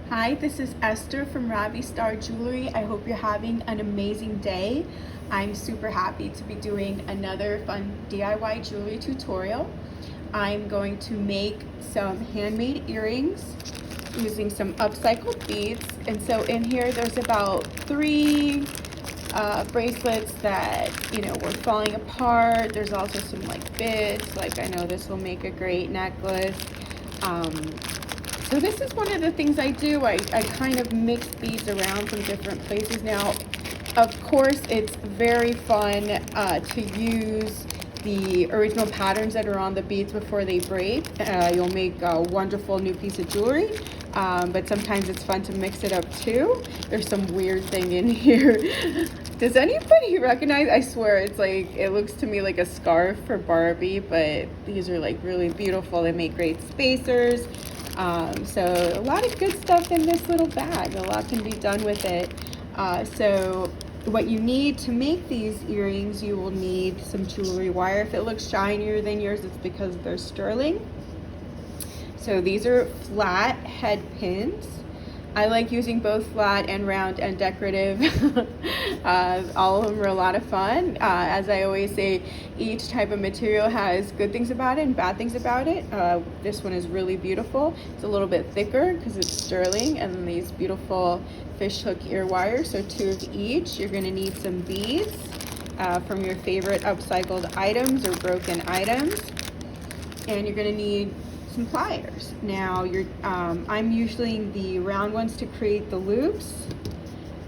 Hi, this is Esther from Ravi Star Jewelry. I hope you're having an amazing day. I'm super happy to be doing another fun DIY jewelry tutorial. I'm going to make some handmade earrings using some upcycled beads. And so in here there's about three bracelets that were falling apart. There's also some like bits, like I know this will make a great necklace. So this is one of the things I do. I kind of mix beads around from different places. Now, of course, it's very fun to use the original patterns that are on the beads before they break. You'll make a wonderful new piece of jewelry, but sometimes it's fun to mix it up too. There's some weird thing in here. Does anybody recognize? I swear it's like, it looks to me like a scarf for Barbie, but these are like really beautiful. They make great spacers. So a lot of good stuff in this little bag. A lot can be done with it. So what you need to make these earrings, you will need some jewelry wire. If it looks shinier than yours, it's because they're sterling. So these are flat head pins. I like using both flat and round and decorative. All of them are a lot of fun. As I always say, each type of material has good things about it and bad things about it. This one is really beautiful. It's a little bit thicker because it's sterling, and then these beautiful fish hook ear wires, so 2 of each. You're gonna need some beads from your favorite upcycled items or broken items. And you're gonna need some pliers. Now I'm using the round ones to create the loops,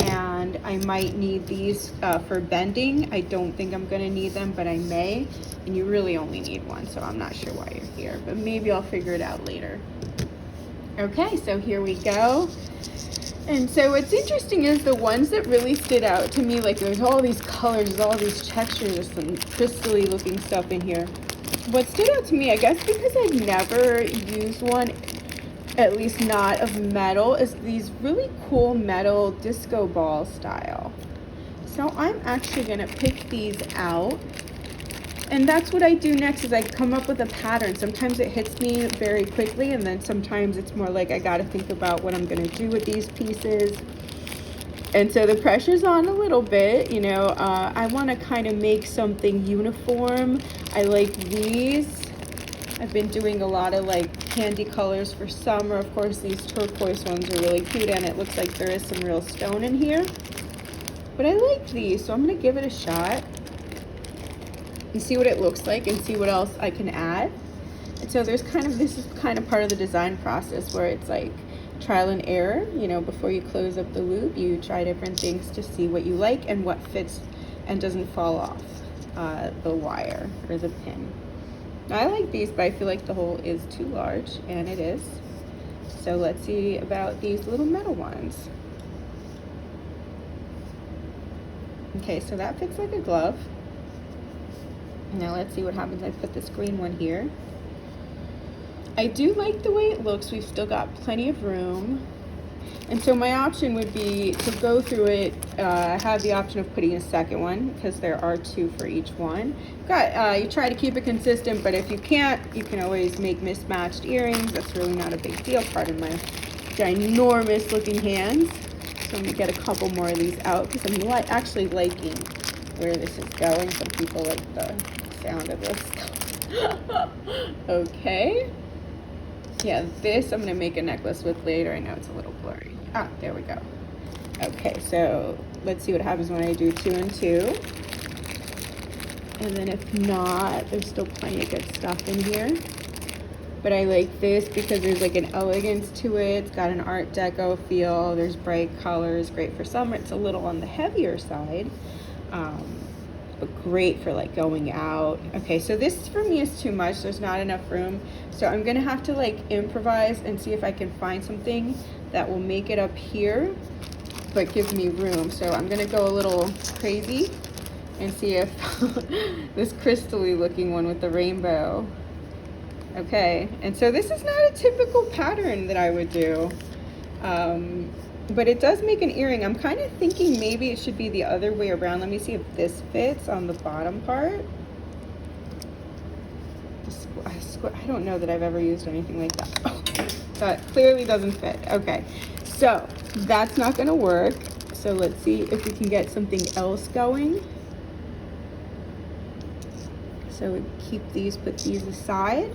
and I might need these for bending. I don't think I'm going to need them, but I may, and you really only need one, so I'm not sure why you're here, but maybe I'll figure it out later. Okay, so here we go. And so what's interesting is the ones that really stood out to me, like there's all these colors, there's all these textures, there's some crystally looking stuff in here. What stood out to me, I guess because I've never used one, at least not of metal, is these really cool metal disco ball style. So I'm actually gonna pick these out, and that's what I do next, is I come up with a pattern. Sometimes it hits me very quickly, and then sometimes it's more like I gotta think about what I'm gonna do with these pieces. And so the pressure's on a little bit, I want to kind of make something uniform. I like these. I've been doing a lot of like candy colors for summer. Of course, these turquoise ones are really cute, and it looks like there is some real stone in here. But I like these, so I'm going to give it a shot and see what it looks like and see what else I can add. And so this is kind of part of the design process where it's like trial and error. Before you close up the loop, you try different things to see what you like and what fits and doesn't fall off the wire or the pin. Now, I like these, but I feel like the hole is too large, and it is. So let's see about these little metal ones. Okay, so that fits like a glove. Now let's see what happens. I put this green one here. I do like the way it looks. We've still got plenty of room. And so my option would be to go through it. I have the option of putting a second one because there are 2 for each one. You try to keep it consistent, but if you can't, you can always make mismatched earrings. That's really not a big deal. Pardon my ginormous looking hands. So I'm gonna get a couple more of these out because I'm actually liking where this is going. Some people like the sound of this. Okay. Yeah, this I'm gonna make a necklace with later. I know it's a little blurry. There we go. Okay, so let's see what happens when I do 2 and 2. And then if not, there's still plenty of good stuff in here. But I like this because there's like an elegance to it. It's got an Art Deco feel. There's bright colors, great for summer. It's a little on the heavier side. But great for like going out. Okay, so this for me is too much. There's not enough room. So I'm gonna have to like improvise and see if I can find something that will make it up here, but give me room. So I'm gonna go a little crazy and see if this crystally looking one with the rainbow. Okay, and so this is not a typical pattern that I would do. But it does make an earring. I'm kind of thinking maybe it should be the other way around. Let me see if this fits on the bottom part. I don't know that I've ever used anything like that. Oh, that clearly doesn't fit. Okay, So that's not gonna work. So let's see if we can get something else going. So we keep these, put these aside,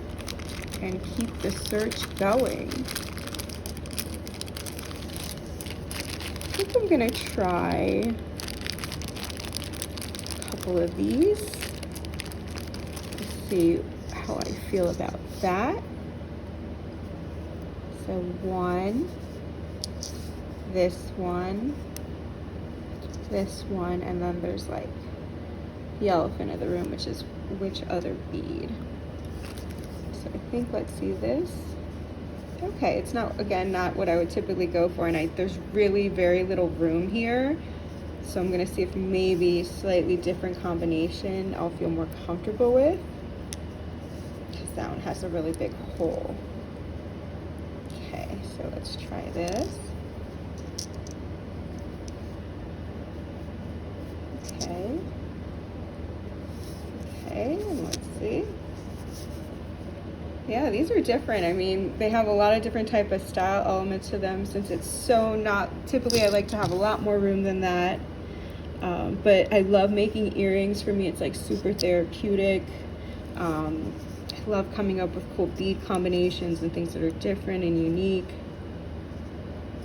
and keep the search going. I think I'm gonna try a couple of these. Let's see how I feel about that. So one, this one, and then there's like the elephant of the room, which is which other bead. So I think, let's see this. Okay, it's not, again, not what I would typically go for, and there's really very little room here. So I'm gonna see if maybe a slightly different combination I'll feel more comfortable with, because that one has a really big hole. Okay, so let's try this. Okay. Okay, and let's see. Yeah, these are different. I mean, they have a lot of different type of style elements to them, since it's so not, typically I like to have a lot more room than that. But I love making earrings. For me, it's like super therapeutic. I love coming up with cool bead combinations and things that are different and unique.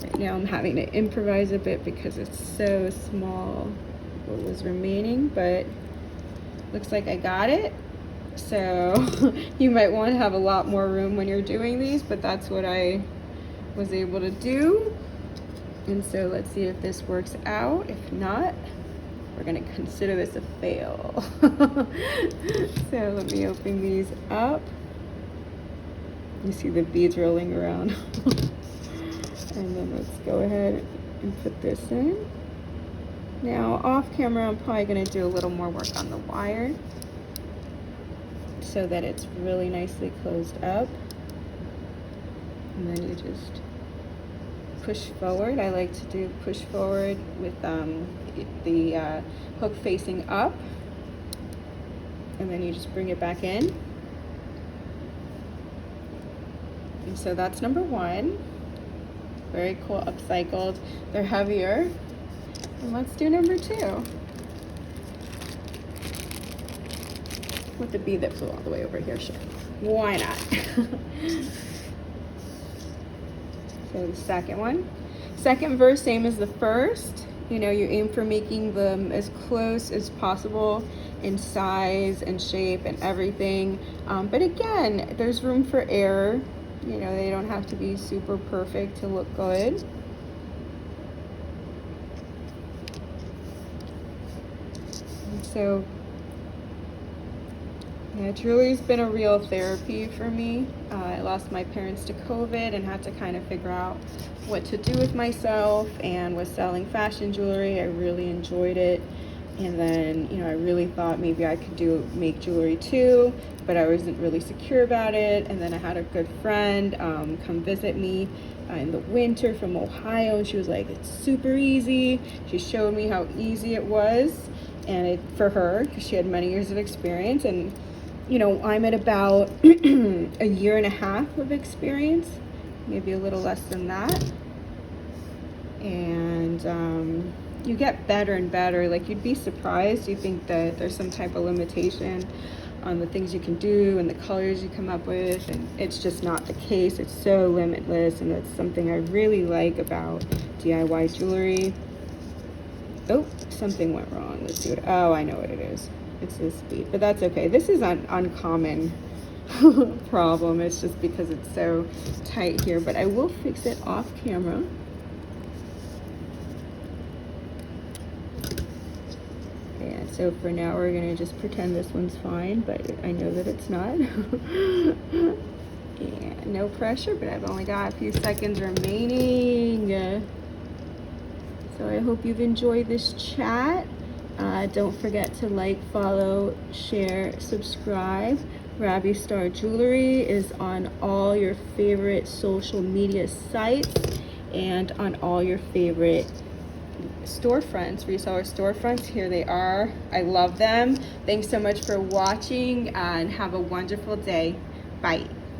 Right now I'm having to improvise a bit because it's so small what was remaining, but looks like I got it. So you might want to have a lot more room when you're doing these, but that's what I was able to do. And so let's see if this works out. If not, we're gonna consider this a fail. So let me open these up. You see the beads rolling around. And then let's go ahead and put this in. Now off camera, I'm probably gonna do a little more work on the wire so that it's really nicely closed up. And then you just push forward. I like to do push forward with the hook facing up, and then you just bring it back in. And so that's number one. Very cool, upcycled. They're heavier. And let's do number two. With the bead that flew all the way over here, sure. Why not? So the second one. Second verse, same as the first. You know, you aim for making them as close as possible in size and shape and everything. But again, there's room for error. You know, they don't have to be super perfect to look good. And so, yeah, jewelry's been a real therapy for me. I lost my parents to COVID and had to kind of figure out what to do with myself, and was selling fashion jewelry. I really enjoyed it. And then, you know, I really thought maybe I could make jewelry too, but I wasn't really secure about it. And then I had a good friend come visit me in the winter from Ohio, and she was like, it's super easy. She showed me how easy it was, and for her, because she had many years of experience. And you know, I'm at about a year and a half of experience, maybe a little less than that. And you get better and better. Like, you'd be surprised. You think that there's some type of limitation on the things you can do and the colors you come up with, and it's just not the case. It's so limitless, and that's something I really like about DIY jewelry. Oh, something went wrong. Let's see what, oh, I know what it is. It's this bead, but that's okay. This is an uncommon problem. It's just because it's so tight here, but I will fix it off camera. And so for now, we're gonna just pretend this one's fine, but I know that it's not. And no pressure, but I've only got a few seconds remaining. So I hope you've enjoyed this chat. Don't forget to like, follow, share, subscribe. Ravi Star Jewelry is on all your favorite social media sites and on all your favorite storefronts, reseller storefronts. Here they are. I love them. Thanks so much for watching, and have a wonderful day. Bye.